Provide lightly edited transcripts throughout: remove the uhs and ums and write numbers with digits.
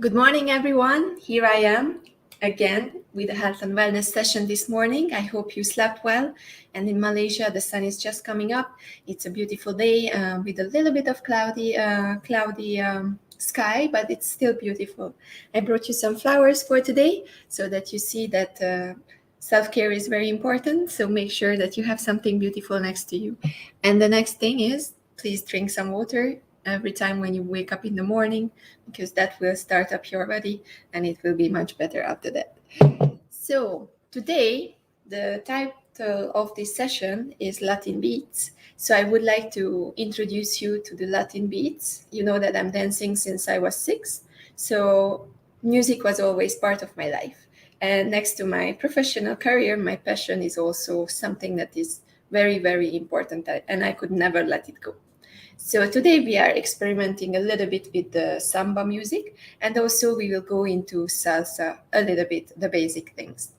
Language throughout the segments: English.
Good morning, everyone. Here I am again with a health and wellness session this morning. I hope you slept well. And in Malaysia, the sun is just coming up. It's a beautiful day with a little bit of cloudy sky, but it's still beautiful. I brought you some flowers for today so that you see that self-care is very important. So make sure that you have something beautiful next to you. And the next thing is, please drink some water every time when you wake up in the morning, because that will start up your body and it will be much better after that. So today, the title of this session is Latin Beats. So I would like to introduce you to the Latin Beats. You know that I'm dancing since I was 6. So music was always part of my life. And next to my professional career, my passion is also something that is very, very important, and I could never let it go. So today we are experimenting a little bit with the samba music, and also we will go into salsa a little bit, the basic things.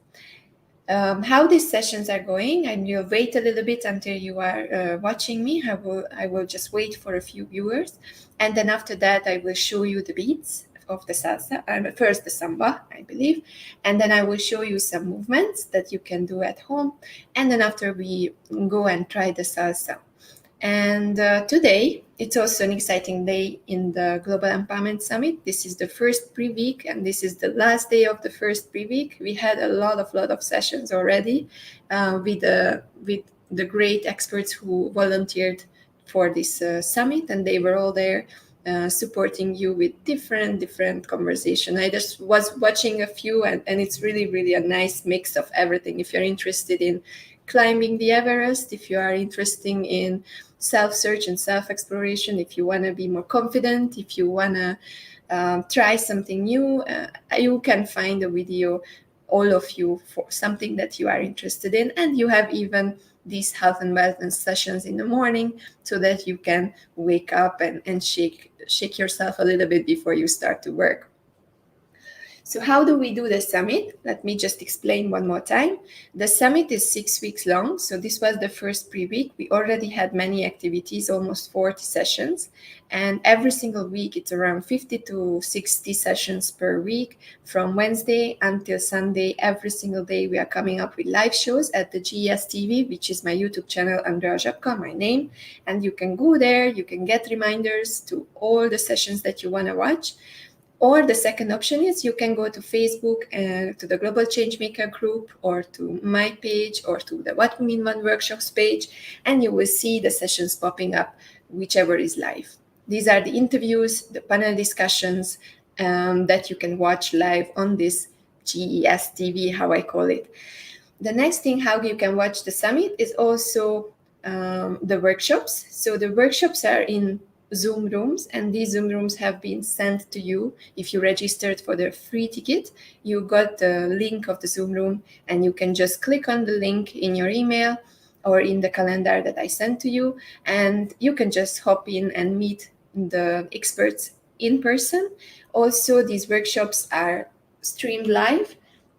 How these sessions are going, and you'll wait a little bit until you are watching me. I will just wait for a few viewers, and then after that I will show you the beats of the salsa, first the samba, I believe, and then I will show you some movements that you can do at home, and then after we go and try the salsa. And today, it's also an exciting day in the Global Empowerment Summit. This is the first pre-week, and this is the last day of the first pre-week. We had a lot of sessions already with the great experts who volunteered for this summit, and they were all there supporting you with different conversation. I just was watching a few, and it's really a nice mix of everything. If you're interested in climbing the Everest, if you are interested in self-search and self-exploration, if you want to be more confident, if you want to try something new, you can find a video, all of you, for something that you are interested in. And you have even these health and wellness sessions in the morning so that you can wake up and shake yourself a little bit before you start to work. So how do we do the summit? Let me just explain one more time. The summit is 6 weeks long. So this was the first pre-week. We already had many activities, almost 40 sessions. And every single week, it's around 50 to 60 sessions per week. From Wednesday until Sunday, every single day, we are coming up with live shows at the GES TV, which is my YouTube channel, Andrea Żabka, my name. And you can go there. You can get reminders to all the sessions that you want to watch. Or the second option is you can go to Facebook and to the Global Changemaker group, or to my page, or to the What We Mean One Workshops page, and you will see the sessions popping up, whichever is live. These are the interviews, the panel discussions that you can watch live on this GES TV, how I call it. The next thing, how you can watch the summit, is also the workshops. So the workshops are in Zoom rooms, and these Zoom rooms have been sent to you. If you registered for the free ticket, you got the link of the Zoom room, and you can just click on the link in your email or in the calendar that I sent to you, and you can just hop in and meet the experts in person. Also, these workshops are streamed live,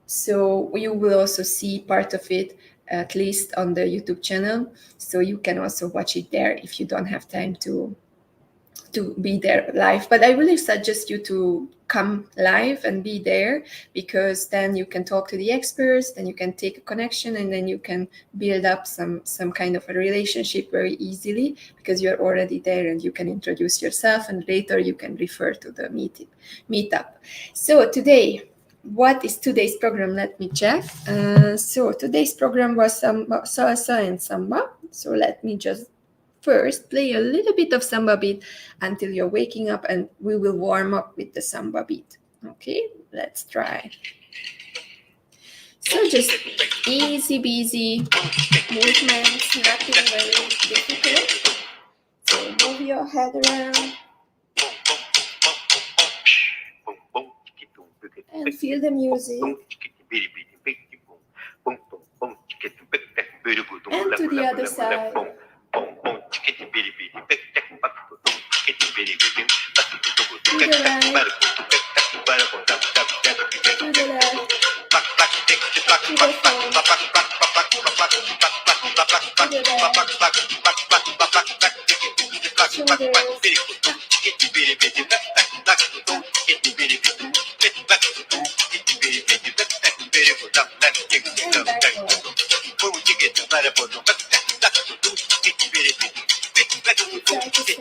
so you will also see part of it at least on the YouTube channel, so you can also watch it there if you don't have time to be there live. But I really suggest you to come live and be there, because then you can talk to the experts, then you can take a connection, and then you can build up some kind of a relationship very easily, because you're already there and you can introduce yourself, and later you can refer to the meetup. So today, what is today's program? Let me check. So today's program was salsa and samba. So let me just first play a little bit of samba beat until you're waking up, and we will warm up with the samba beat. Okay, let's try. So just easy peasy movements, nothing very difficult. So move your head around and feel the music. And to the other side. To the right. To the left. To the front. To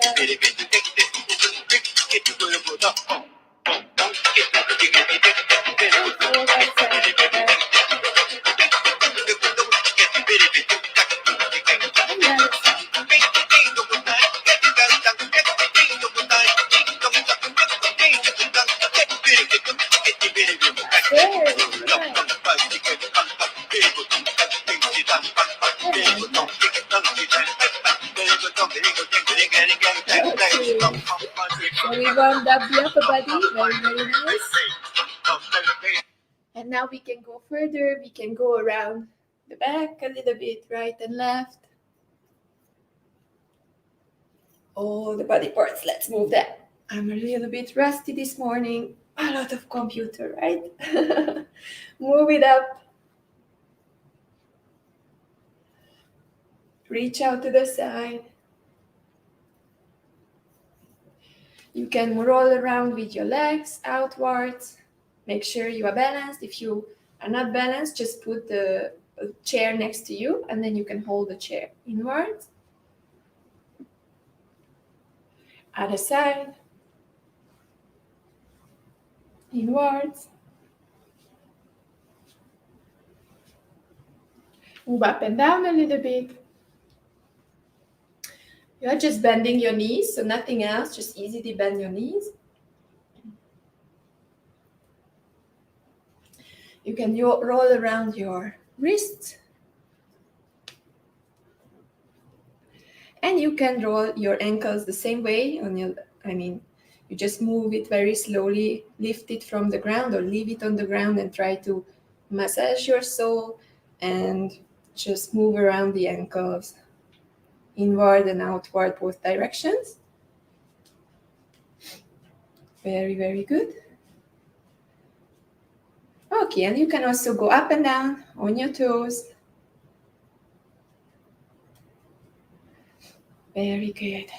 the back. Shoulders. So we warmed up the upper body, very nice. And now we can go further. We can go around the back a little bit, right and left. All the body parts, let's move that. I'm a little bit rusty this morning. A lot of computer, right? Move it up. Reach out to the side. You can roll around with your legs outwards. Make sure you are balanced. If you are not balanced, just put the chair next to you, and then you can hold the chair inwards. Other side. Inwards. Move up and down a little bit. You're just bending your knees, so nothing else, just easily bend your knees. You can roll around your wrists. And you can roll your ankles the same way you just move it very slowly, lift it from the ground or leave it on the ground and try to massage your sole and just move around the ankles, inward and outward, both directions. Very, very good. Okay, and you can also go up and down on your toes. Very good.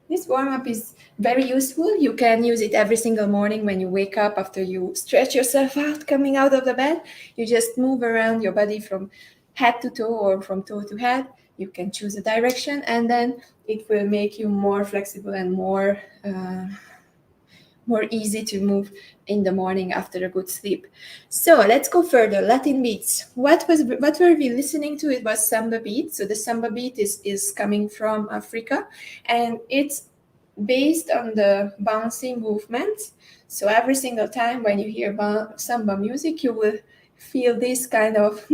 This warm-up is very useful. You can use it every single morning when you wake up after you stretch yourself out, coming out of the bed. You just move around your body from head to toe or from toe to head. You can choose a direction, and then it will make you more flexible and more easy to move in the morning after a good sleep. So let's go further. Latin beats. What were we listening to? It was samba beat. So the samba beat is coming from Africa, and it's based on the bouncy movements. So every single time when you hear samba music, you will feel this kind of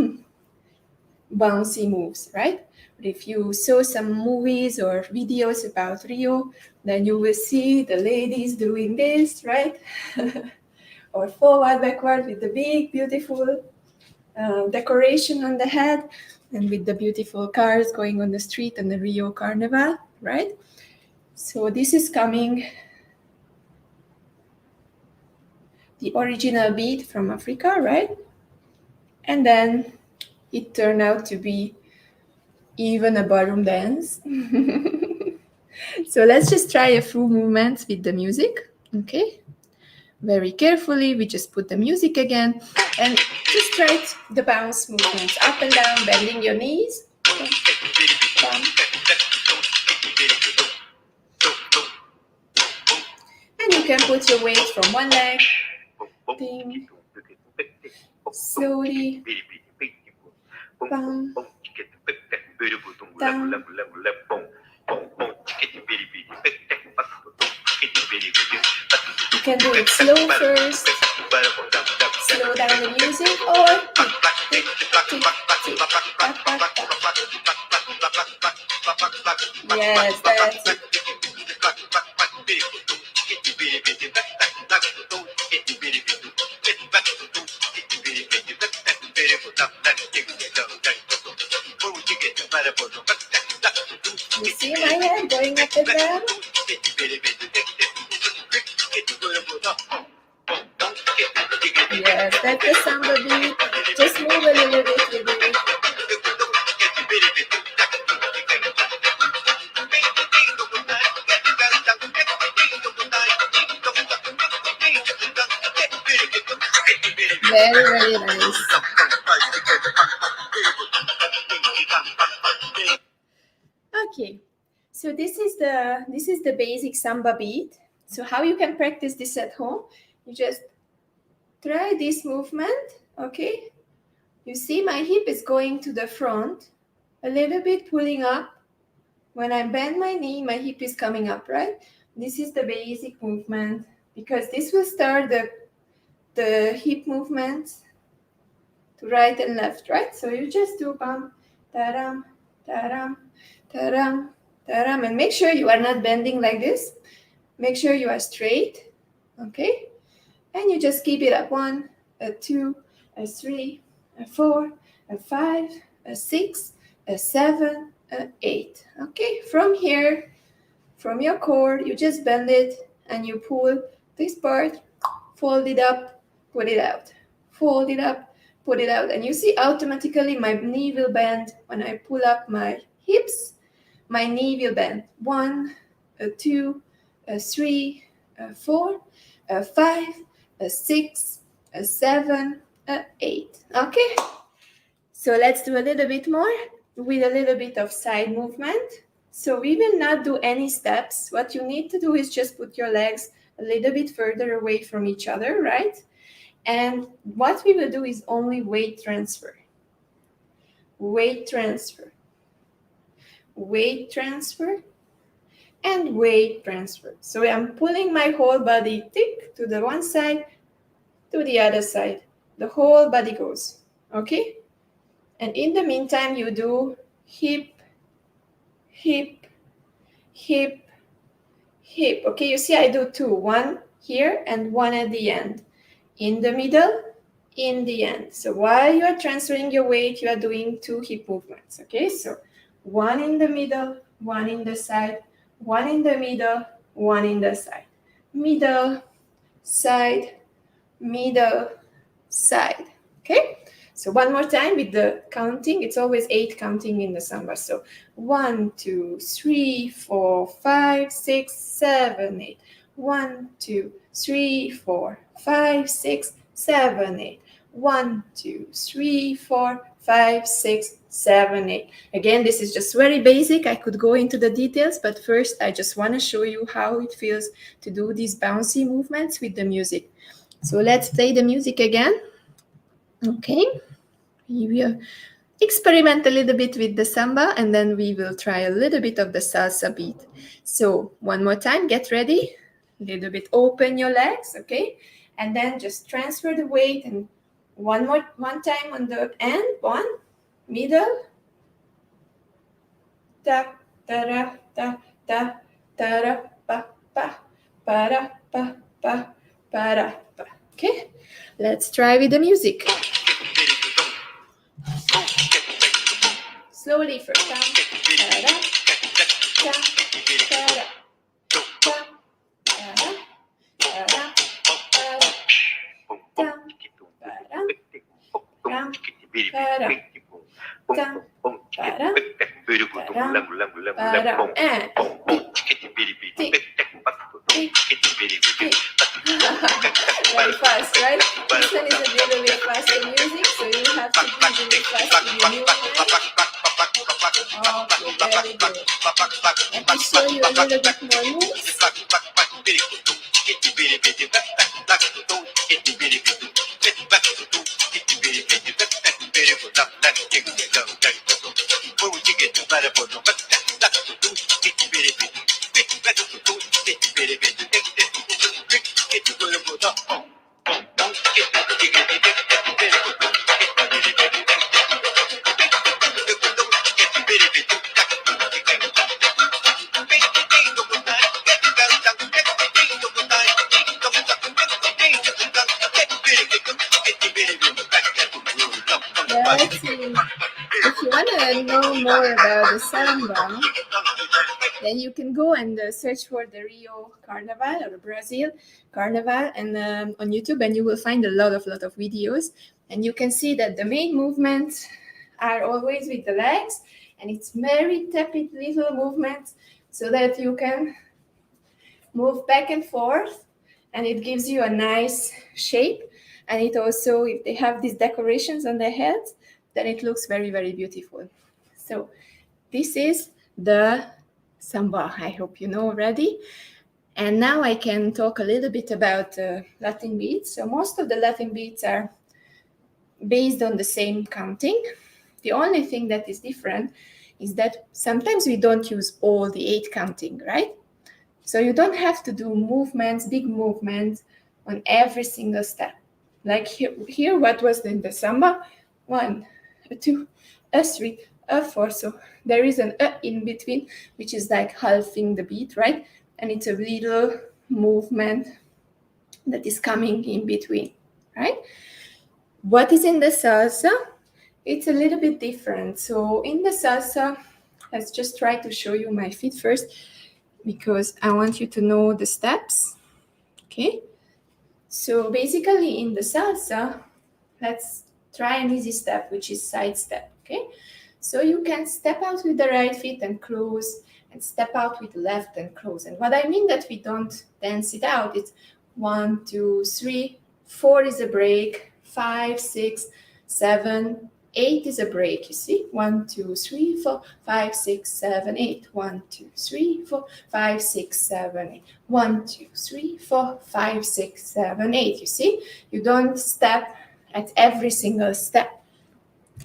bouncy moves, right? If you saw some movies or videos about Rio, then you will see the ladies doing this, right? Or forward, backward with the big, beautiful decoration on the head, and with the beautiful cars going on the street and the Rio Carnival, right? So this is coming, the original beat from Africa, right? And then it turned out to be even a ballroom dance. So let's just try a few movements with the music. Okay, very carefully, we just put the music again, and just try the bounce movements, up and down, bending your knees. And you can put your weight from one leg, ding, slowly, bum, down. You can do it slow first, slow down the music, or tick, tick, tick, yes, that's it. You see my hand going up and down? Yes, that's the samba beat. Just move a little bit with it. Very, very nice. Okay, so this is the basic samba beat. So how you can practice this at home? You just try this movement, okay? You see my hip is going to the front, a little bit pulling up. When I bend my knee, my hip is coming up, right? This is the basic movement, because this will start the hip movements to right and left, right? So you just do bum, taram, taram, taram, taram, and make sure you are not bending like this. Make sure you are straight, okay? And you just keep it up. 1, 2, 3, 4, 5, 6, 7, 8. Okay, from here, from your core, you just bend it and you pull this part, fold it up, put it out. Fold it up, put it out. And you see automatically my knee will bend. When I pull up my hips, my knee will bend. 1, 2, 3, 4, 5, 6, 7, 8. Okay, so let's do a little bit more with a little bit of side movement. So we will not do any steps. What you need to do is just put your legs a little bit further away from each other, right? And what we will do is only weight transfer. Weight transfer. Weight transfer. And weight transfer. So I'm pulling my whole body tick to the one side, to the other side. The whole body goes, okay? And in the meantime, you do hip, hip, hip, hip. Okay, you see I do 2, 1 here and 1 at the end. In the middle, in the end. So while you are transferring your weight, you are doing 2 hip movements, okay? So 1 in the middle, 1 in the side, 1 in the middle, 1 in the side. Middle, side, middle, side, okay? So one more time with the counting. It's always 8 counting in the samba. So 1, 2, 3, 4, 5, 6, 7, 8. 1, 2, 3, 4, 5, 6, 7, 8. 1, 2, 3, 4, 5, 6, 7, 8. Again, this is just very basic. I could go into the details, but first I just want to show you how it feels to do these bouncy movements with the music. So let's play the music again. Okay, we will experiment a little bit with the samba, and then we will try a little bit of the salsa beat. So one more time, get ready. A little bit open your legs, okay? And then just transfer the weight, and one time on the end. 1, middle, ta ta ra ta ta ta ra pa pa pa ra pa pa pa ra pa. Okay, let's try with the music. Slowly first. Ta ta ra ta ta ra ta ta ra ta ra fast, right? This one is a little bit faster music, so you have to be really fast with your movement. Okay, very good. Let me show you a little bit more moves. Let's see. If you want to know more about the samba, then you can go and search for the Rio Carnival or Brazil Carnival and on YouTube, and you will find a lot of videos. And you can see that the main movements are always with the legs, and it's very tepid little movements so that you can move back and forth, and it gives you a nice shape. And it also, if they have these decorations on their heads, then it looks very, very beautiful. So this is the samba. I hope you know already. And now I can talk a little bit about Latin beats. So most of the Latin beats are based on the same counting. The only thing that is different is that sometimes we don't use all the 8 counting, right? So you don't have to do movements, big movements on every single step. Like here what was in the samba? 1, 2, 3, 4. So there is an in between, which is like halving the beat, right? And it's a little movement that is coming in between, right? What is in the salsa? It's a little bit different. So in the salsa, let's just try to show you my feet first, because I want you to know the steps, okay? So basically in the salsa, let's try an easy step, which is side step, okay? So you can step out with the right feet and close, and step out with the left and close. And what I mean that we don't dance it out, it's 1, 2, 3, 4 is a break, 5, 6, 7, 8 is a break, you see? 1, 2, 3, 4, 5, 6, 7, 8. 1, 2, 3, 4, 5, 6, 7, 8. 1, 2, 3, 4, 5, 6, 7, 8. You see? You don't step at every single step.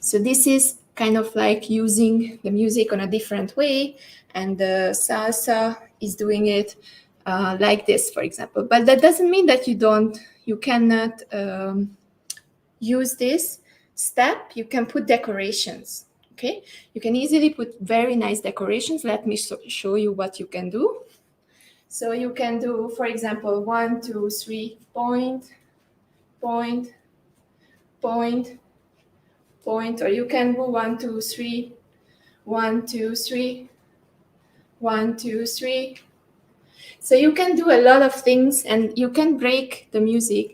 So this is kind of like using the music on a different way, and the salsa is doing it like this, for example. But that doesn't mean that you cannot use this step. You can put decorations, okay? You can easily put very nice decorations. Let me show you what you can do. So you can do, for example, 1, 2, 3, point, point, point, point, or you can do 1, 2, 3, 1, 2, 3, 1, 2, 3. So you can do a lot of things, and you can break the music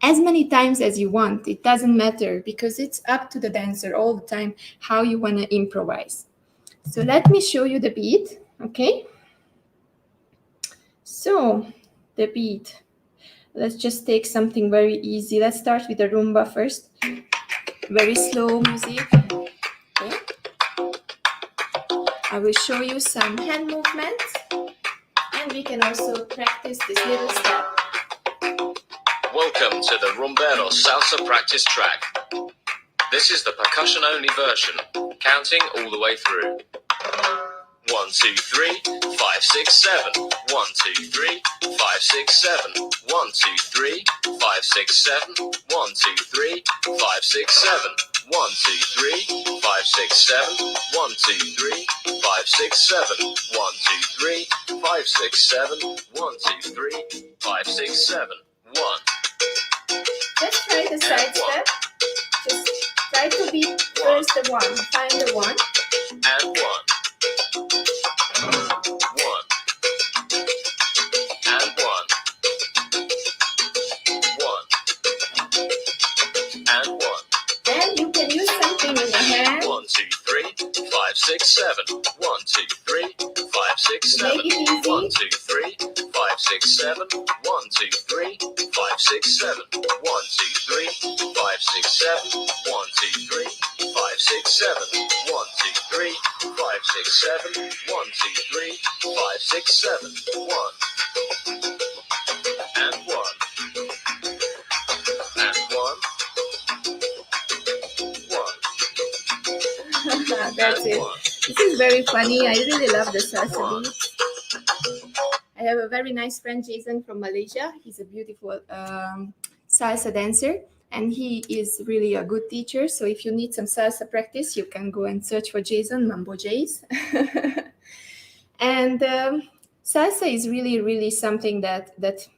as many times as you want. It doesn't matter, because it's up to the dancer all the time how you want to improvise. So let me show you the beat, okay? So the beat, let's just take something very easy. Let's start with the rumba first. Very slow music, okay? I will show you some hand movements, and we can also practice this little step. Welcome to the Rumbero Salsa practice track. This is the percussion-only version, counting all the way through. 1, 2, 3, 5, 6, 7. 1, 2, 3, 5, 6, 7. 1, 2, 3, 5, 6, 7. 1, 2, 3, 5, 6, 7. 1, 2, 3, 5, 6, 7. 1, 2, 3, 5, 6, 7. 1, 2, 3, 5, 6, 7. 1, 2, 3, 5, 6, 7. 1. Let's try the side step. Just try to beat first the 1. Find the 1. And 1. 1. And 1. 1. And 1. And you can use something in the hand. 1, 2, 3, 5, 6, 7. 1, 2, 3, 5, 6, 7. 1, 2, 3, 5, 6, 7. 1, 2, 3, 5, 6, 7. 1, 1, 2, 3, 5, 6, 7. 1, 2, 3, 5, 6, 7. 1, 2, 3, 5, 6, 7. 1, 2, 3, 5, 6, 7. 1 and 1 and 1. 1 That's and it. 1. This is very funny. I really love the salsa beats. I have a very nice friend, Jason, from Malaysia. He's a beautiful salsa dancer, and he is really a good teacher. So if you need some salsa practice, you can go and search for Jason, Mambo Jays. And salsa is really, really something that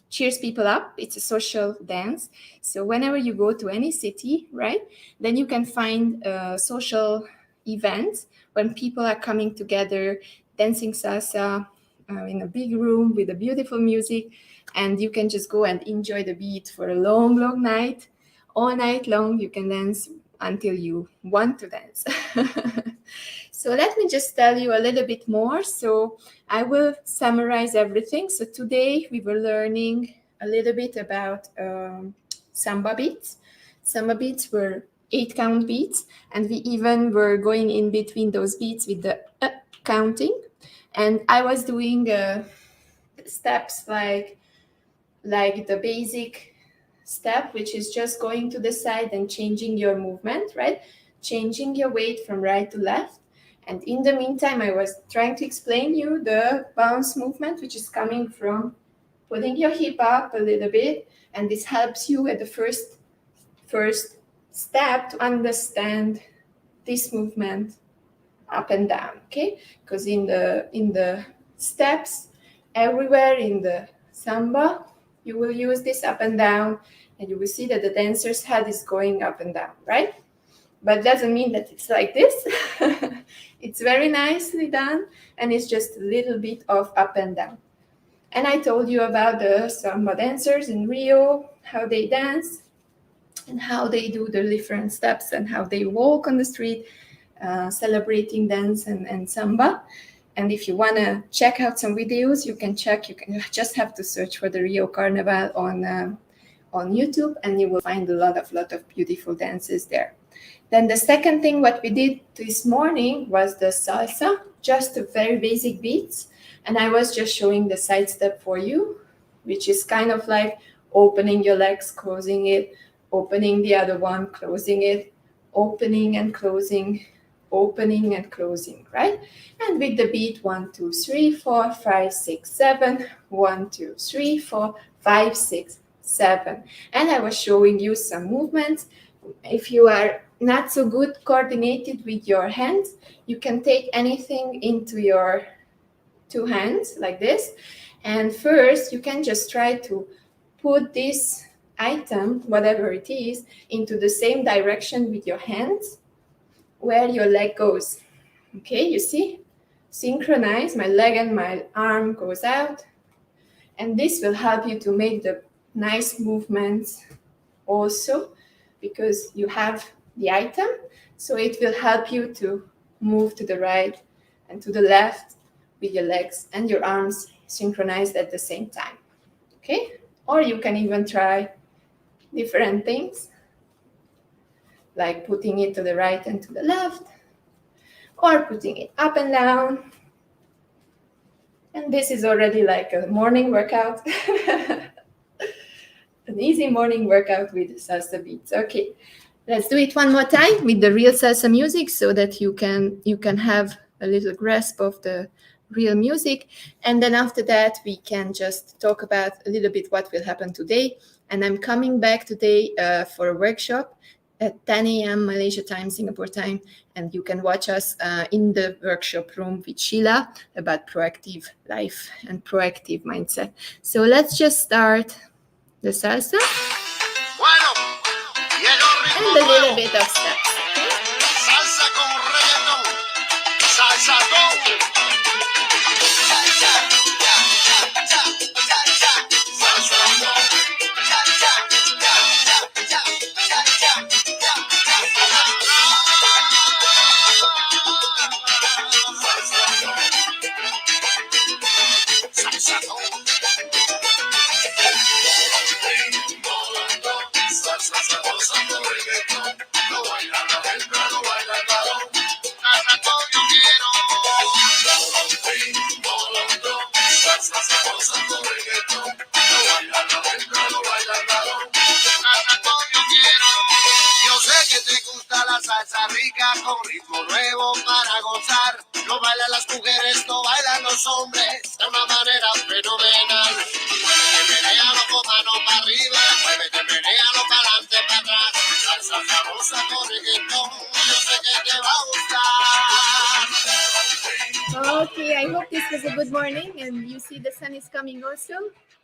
cheers people up. It's a social dance. So whenever you go to any city, right, then you can find social events when people are coming together, dancing salsa in a big room with a beautiful music, and you can just go and enjoy the beat for a long, long night. All night long, you can dance until you want to dance. So let me just tell you a little bit more. So I will summarize everything. So today we were learning a little bit about samba beats. Samba beats were 8-count beats, and we even were going in between those beats with the counting. And I was doing steps like the basic step, which is just going to the side and changing your movement, right? Changing your weight from right to left. And in the meantime, I was trying to explain you the bounce movement, which is coming from putting your hip up a little bit. And this helps you at the first step to understand this movement up and down, okay? Because in the steps, everywhere in the samba, you will use this up and down, and you will see that the dancer's head is going up and down, right? But doesn't mean that it's like this. It's very nicely done, and it's just a little bit of up and down. And I told you about the samba dancers in Rio, how they dance, and how they do the different steps, and how they walk on the street, celebrating dance and samba. And if you want to check out some videos, you can check. You just have to search for the Rio Carnival on YouTube, and you will find a lot of beautiful dances there. Then the second thing what we did this morning was the salsa, just the very basic beats. And I was just showing the side step for you, which is kind of like opening your legs, closing it, opening the other one, closing it, opening and closing, opening and closing, right? And with the beat 1, 2, 3, 4, 5, 6, 7, 1, 2, 3, 4, 5, 6, 7. And I was showing you some movements. If you are not so good coordinated with your hands, you can take anything into your 2 hands like this. And first, you can just try to put this item, whatever it is, into the same direction with your hands where your leg goes. Okay, you see? Synchronize, my leg and my arm goes out. And this will help you to make the nice movements also, because you have the item. So it will help you to move to the right and to the left with your legs and your arms synchronized at the same time. Okay? Or you can even try different things, like putting it to the right and to the left, or putting it up and down. And this is already like a morning workout. An easy morning workout with salsa beats. Okay, let's do it one more time with the real salsa music, so that you can have a little grasp of the real music. And then after that, we can just talk about a little bit what will happen today. And I'm coming back today for a workshop at 10 a.m. Malaysia time, Singapore time. And you can watch us in the workshop room with Sheila about proactive life and proactive mindset. So let's just start the salsa and a little bit of steps. Okay? Salsa con reggaeton, salsa con. gozando reggaetón. Lo baila la hembra, lo baila el varón. Salsa como yo quiero. Molondro, salsa gozando reggaetón. Lo baila la hembra, lo baila el varón. Salsa como yo quiero. Yo sé que te gusta la salsa rica con ritmo nuevo para gozar. Lo bailan las mujeres, lo bailan los hombres de una manera fenomenal. Menéalo con mano para arriba, muévete, menéalo para adelante, para atrás. Salsa sabrosa con reggaetón, yo sé que te va a gustar. Okay, I hope this was a good morning, and you see the sun is coming also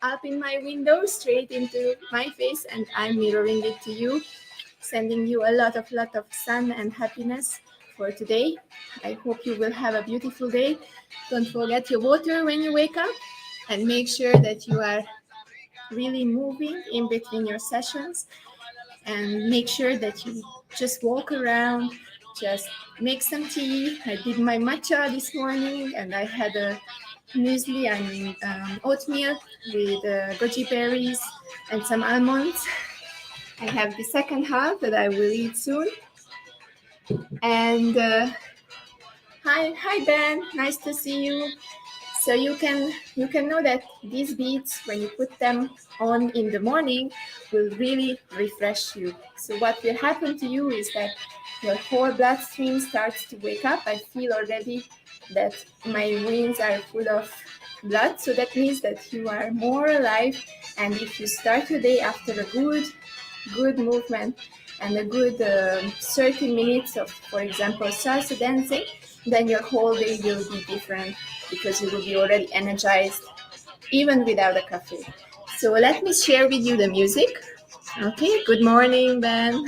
up in my window, straight into my face, and I'm mirroring it to you, sending you a lot of sun and happiness for today. I hope you will have a beautiful day. Don't forget your water when you wake up, and make sure that you are really moving in between your sessions, and make sure that you just walk around, just make some tea. I did my matcha this morning, and I had a muesli and oatmeal with goji berries and some almonds. I have the second half that I will eat soon. And hi Ben, nice to see you. So you can know that these beats, when you put them on in the morning, will really refresh you. So what will happen to you is that your whole bloodstream starts to wake up. I feel already that my veins are full of blood. So that means that you are more alive. And if you start your day after a good movement and a good 30 minutes of, for example, salsa dancing, then your whole day will be different, because you will be already energized even without a coffee. So let me share with you the music. Okay, good morning, Ben.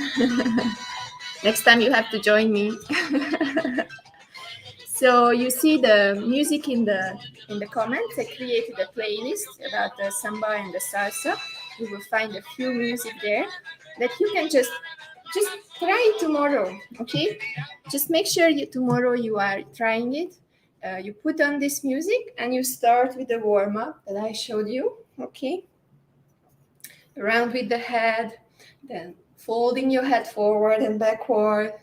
Next time you have to join me. So you see the music in the comments. I created a playlist about the samba and the salsa. You will find a few music there that you can just try tomorrow. Okay, just make sure tomorrow you are trying it. You put on this music and you start with the warm-up that I showed you. Okay, around with the head, then folding your head forward and backward,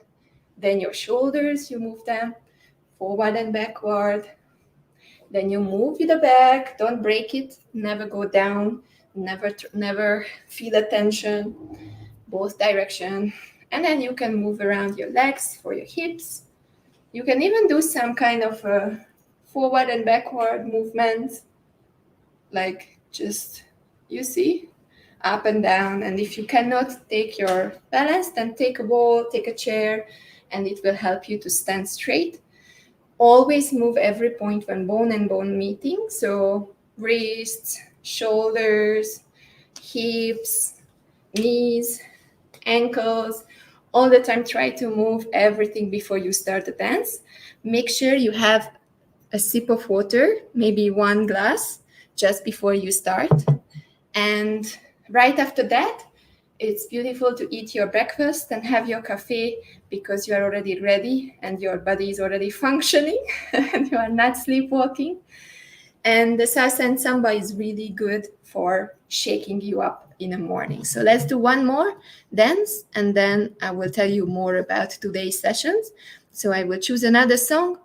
then your shoulders, you move them forward and backward, then you move with the back, don't break it, never go down, never feel a tension, both direction. And then you can move around your legs for your hips. You can even do some kind of forward and backward movements, like just, you see, up and down. And if you cannot take your balance, then take a ball, take a chair, and it will help you to stand straight. Always move every point when bone and bone meeting. So wrists, shoulders, hips, knees, ankles, all the time. Try to move everything before you start the dance. Make sure you have a sip of water, maybe 1 glass, just before you start. And right after that, it's beautiful to eat your breakfast and have your coffee, because you are already ready and your body is already functioning and you are not sleepwalking. And the salsa and samba is really good for shaking you up in the morning. So let's do one more dance, and then I will tell you more about today's sessions. So I will choose another song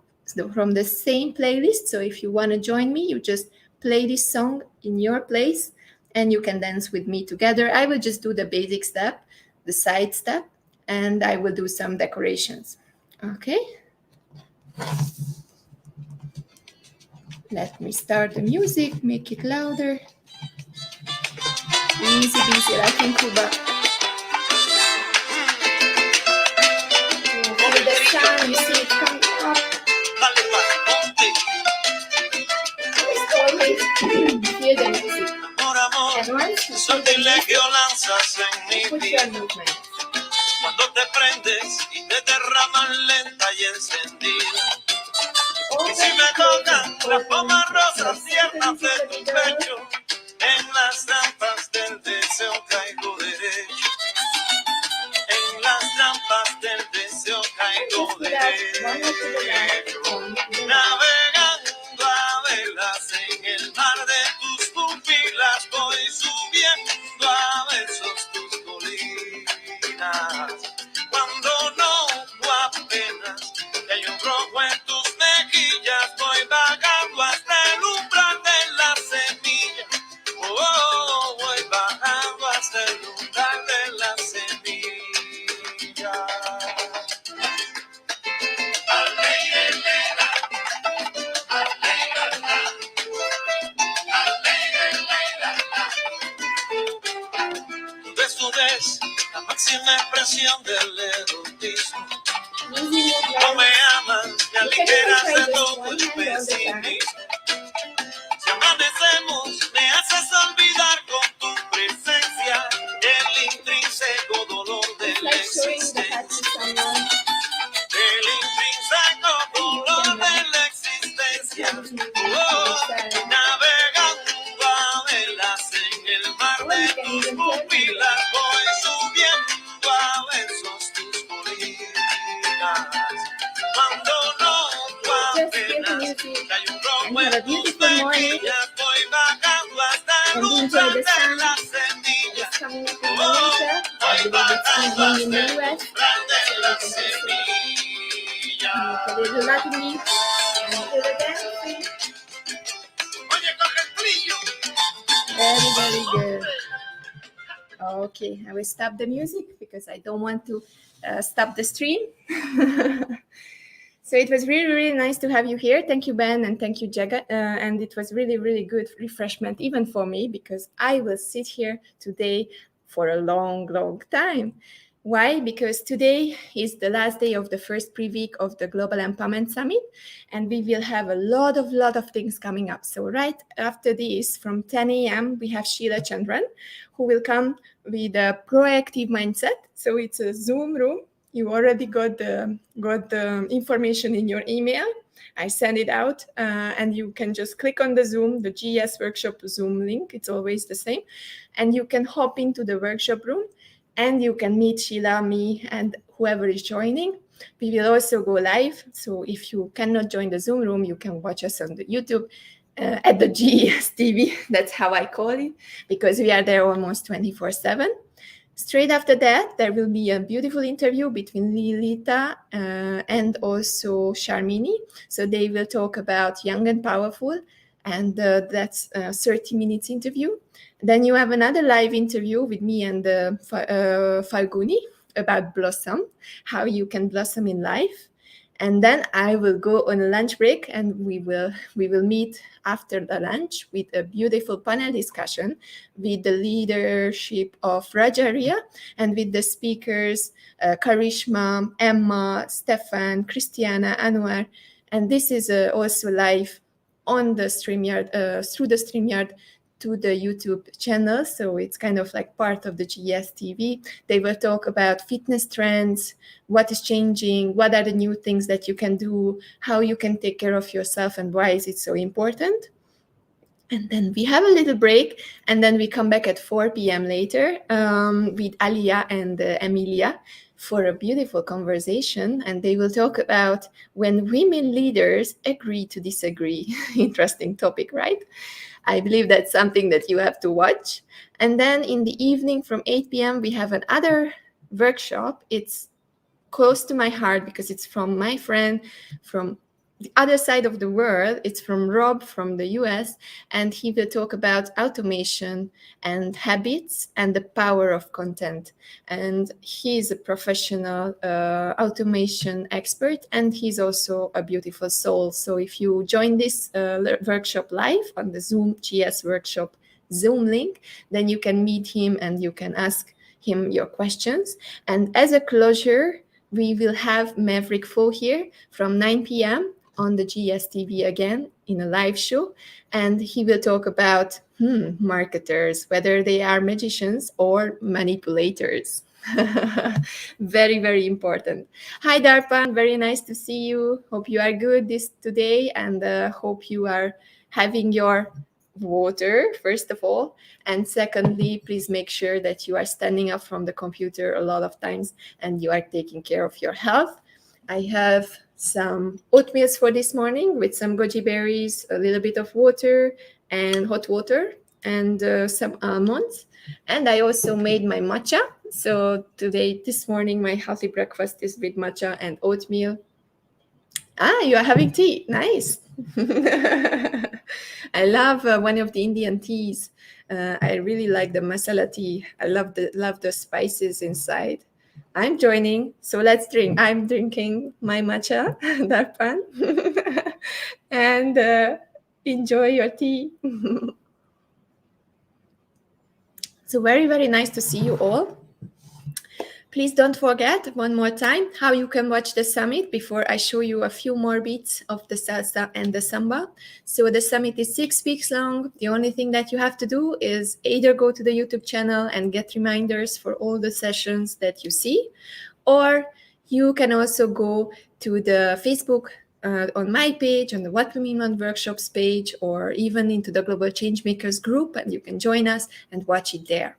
from the same playlist. So if you want to join me, you just play this song in your place and you can dance with me together. I will just do the basic step, the side step, and I will do some decorations. Okay? Let me start the music, make it louder. Easy peasy, like in Cuba. Over the sun, you see it coming up. Always hear the music. And once you see the music, put your movement. Cuando te prendes y te derraman lenta y encendida. Y si me tocan las pomas rosas tiernas de tu pecho, en las trampas del deseo caigo derecho. En las trampas del deseo caigo derecho. Navegando a velas en el mar de tus pupilas, voy subiendo a besos tus colinas. Cuando noto apenas que hay un rojo en tus mejillas, voy bajando hasta el umbral de la semilla. Oh, voy bajando hasta el umbral de la semilla. Tu desnudez, la máxima expresión del erotismo. No me amas, me aligeras de todo el pesimismo. Si amanecemos, me haces olvidar con tu presencia el intrínseco dolor de la existencia. El intrínseco dolor de la existencia. Navegando a velas en el mar de tus pupilas, voy subiendo a versos tus colinas. Cuando noto apenas que hay un rojo en tus mejillas, voy bajando hasta el umbral de la semilla. Oh, voy bajando hasta el umbral de la semilla. Oye, coge el brillo. Very, very good. Okay, I will stop the music because I don't want to stop the stream. So it was really, really nice to have you here. Thank you, Ben, and thank you, Jaga. And it was really, really good refreshment, even for me, because I will sit here today for a long, long time. Why? Because today is the last day of the first pre-week of the Global Empowerment Summit, and we will have a lot of things coming up. So right after this, from 10 a.m., we have Sheila Chandran, who will come with a proactive mindset. So it's a Zoom room. You already got the information in your email. I send it out, and you can just click on the Zoom, the GES workshop Zoom link. It's always the same. And you can hop into the workshop room, and you can meet Sheila, me, and whoever is joining. We will also go live. So if you cannot join the Zoom room, you can watch us on the YouTube at the GES TV. That's how I call it, because we are there almost 24/7. Straight after that, there will be a beautiful interview between Lilita and also Sharmini. So they will talk about Young and Powerful, and that's a 30 minutes interview. Then you have another live interview with me and Falguni about Blossom, how you can blossom in life. And then I will go on a lunch break, and we will meet after the lunch with a beautiful panel discussion with the leadership of Rajaria and with the speakers Karishma, Emma, Stefan, Christiana, Anwar. And this is also live on the StreamYard, through the StreamYard to the YouTube channel. So it's kind of like part of the GES TV. They will talk about fitness trends, what is changing, what are the new things that you can do, how you can take care of yourself, and why is it so important. And then we have a little break, and then we come back at 4 p.m. later with Alia and Emilia for a beautiful conversation. And they will talk about when women leaders agree to disagree. Interesting topic, right? I believe that's something that you have to watch. And then in the evening from 8 p.m., we have another workshop. It's close to my heart because it's from my friend from the other side of the world. It's from Rob from the US, and he will talk about automation and habits and the power of content. And he's a professional automation expert, and he's also a beautiful soul. So if you join this workshop live on the Zoom GS workshop Zoom link, then you can meet him and you can ask him your questions. And as a closure, we will have Maverick Fo here from 9 p.m. on the GES TV again in a live show. And he will talk about marketers, whether they are magicians or manipulators. Very, very important. Hi, Darpan. Very nice to see you. Hope you are good today, and hope you are having your water, first of all. And secondly, please make sure that you are standing up from the computer a lot of times and you are taking care of your health. I have some oatmeal for this morning with some goji berries, a little bit of water and hot water. and some almonds. And I also made my matcha. So this morning, my healthy breakfast is with matcha and oatmeal. Ah, you are having tea. Nice. I love one of the Indian teas. I really like the masala tea. I love the spices inside. I'm joining, so let's drink. I'm drinking my matcha, Darpan, and enjoy your tea. So very, very nice to see you all. Please don't forget one more time how you can watch the summit before I show you a few more beats of the salsa and the samba. So the summit is 6 weeks long. The only thing that you have to do is either go to the YouTube channel and get reminders for all the sessions that you see, or you can also go to the Facebook on my page, on the What We Mean on Workshops page, or even into the Global Changemakers group, and you can join us and watch it there.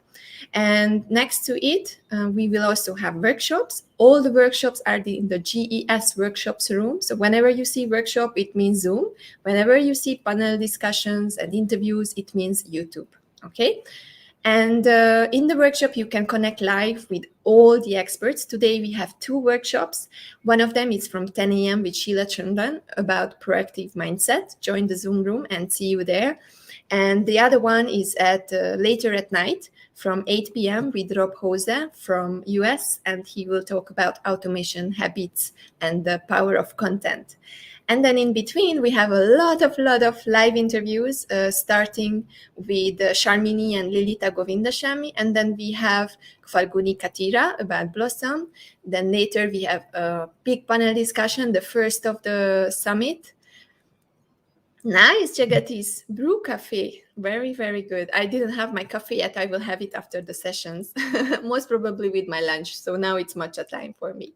And next to it, we will also have workshops. All the workshops are in the GES workshops room. So whenever you see workshop, it means Zoom. Whenever you see panel discussions and interviews, it means YouTube. Okay. And in the workshop, you can connect live with all the experts. Today, we have 2 workshops. One of them is from 10 a.m. with Sheila Chandan about proactive mindset. Join the Zoom room and see you there. And the other one is at later at night from 8 p.m. with Rob Hose from US, and he will talk about automation habits and the power of content. And then in between, we have a lot of live interviews, starting with Sharmini and Lilita Govindashami. And then we have Falguni Katira about Blossom. Then later we have a big panel discussion, the first of the summit. Nice, Jagatis. Brew cafe. Very, very good. I didn't have my coffee yet. I will have it after the sessions, most probably with my lunch. So now it's matcha time for me.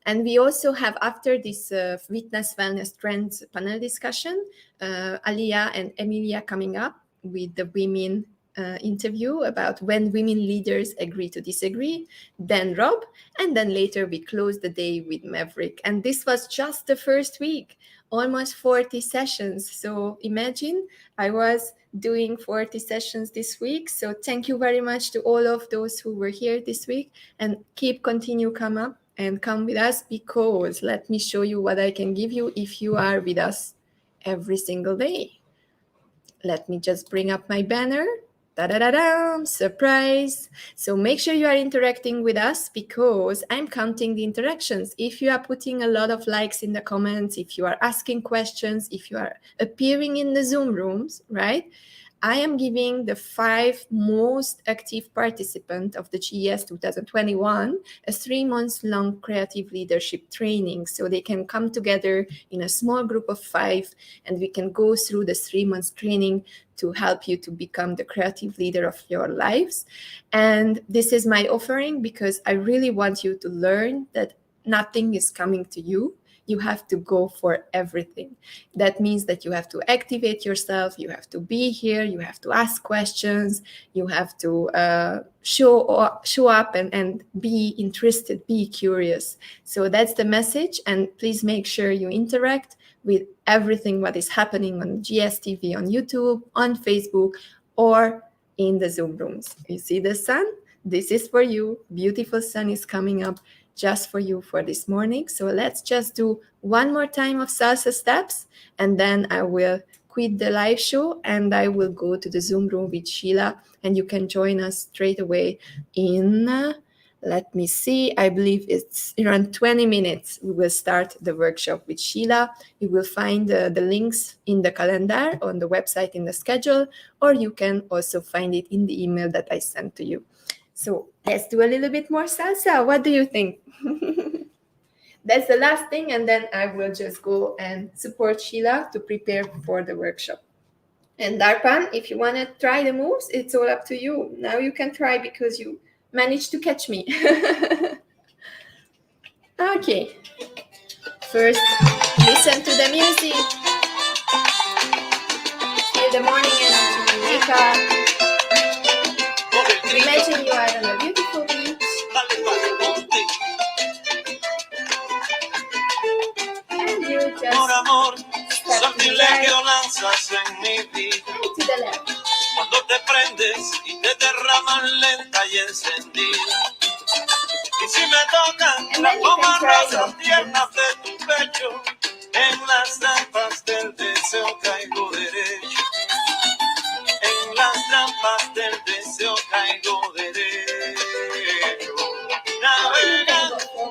And we also have, after this Fitness Wellness Trends panel discussion, Alia and Emilia coming up with the women interview about when women leaders agree to disagree, then Rob, and then later we close the day with Maverick. And this was just the first week, almost 40 sessions. So imagine I was doing 40 sessions this week. So thank you very much to all of those who were here this week, and continue come up and come with us, because let me show you what I can give you if you are with us every single day. Let me just bring up my banner. Da-da-da-da, surprise. So make sure you are interacting with us, because I'm counting the interactions. If you are putting a lot of likes in the comments, if you are asking questions, if you are appearing in the Zoom rooms, right? I am giving the 5 most active participants of the GES 2021 a 3 months long creative leadership training, so they can come together in a small group of 5, and we can go through the 3 months training to help you to become the creative leader of your lives. And this is my offering, because I really want you to learn that nothing is coming to you. You have to go for everything. That means that you have to activate yourself, you have to be here, you have to ask questions, you have to show up and be interested, be curious. So that's the message, and please make sure you interact with everything what is happening on GSTV, on YouTube, on Facebook, or in the Zoom rooms. You see the sun? This is for you. Beautiful sun is coming up just for you for this morning. So let's just do one more time of salsa steps, and then I will quit the live show and I will go to the Zoom room with Sheila, and you can join us straight away in, let me see, I believe it's around 20 minutes. We will start the workshop with Sheila. You will find the links in the calendar on the website in the schedule, or you can also find it in the email that I sent to you. So let's do a little bit more salsa. What do you think? That's the last thing, and then I will just go and support Sheila to prepare for the workshop. And Darpan, if you want to try the moves, it's all up to you. Now you can try, because you managed to catch me. Okay. First, listen to the music. Feel the morning energy. Wake up. Imagine you are on a beautiful beach. And you just step to the right, to the left. más lenta y encendida. Y si me tocan las gomas rosas tiernas de tu pecho, en las trampas del deseo caigo derecho. En las trampas del deseo caigo derecho.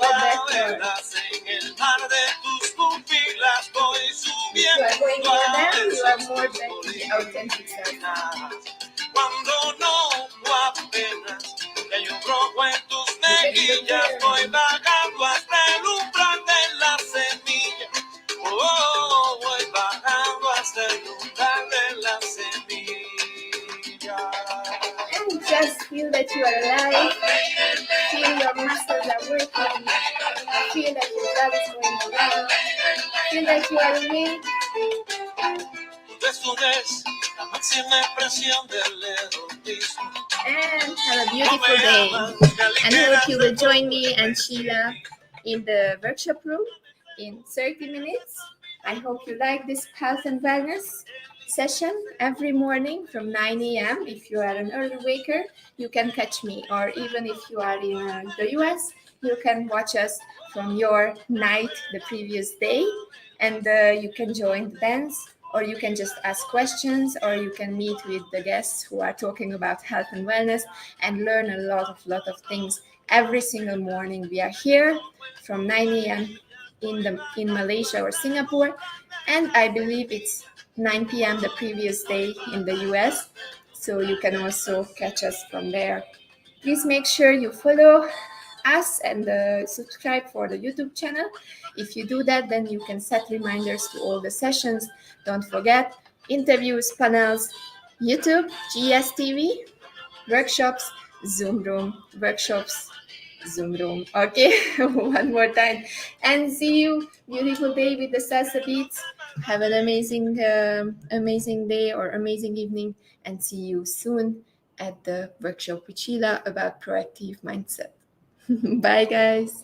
Navegas en el mar de tus pupilas, voy subiendo a veces cuando no apenas que hay un rojo en tus mejillas, voy vagando hasta el umbral de la semilla. Oh, voy bajando hasta el umbral de la semilla. And just feel that you are alive. Feel your muscles are working. Feel that your blood is going around. Feel that you are awake. La máxima expresión del erotismo. And have a beautiful day. And hope you will join me and Sheila in the workshop room in 30 minutes. I hope you like this health and wellness session every morning from 9 a.m. If you are an early waker, you can catch me. Or even if you are in the US, you can watch us from your night the previous day. And you can join the dance, or you can just ask questions, or you can meet with the guests who are talking about health and wellness and learn a lot of things every single morning. We are here from 9 a.m. in Malaysia or Singapore, and I believe it's 9 p.m. the previous day in the US, so you can also catch us from there. Please make sure you follow us and subscribe for the YouTube channel. If you do that, then you can set reminders to all the sessions. Don't forget interviews, panels, YouTube, GES TV, workshops, Zoom room, workshops, Zoom room. Okay, one more time. And see you. Beautiful day with the salsa beats. Have an amazing day or amazing evening, and see you soon at the workshop with Sheila about proactive mindset. Bye, guys.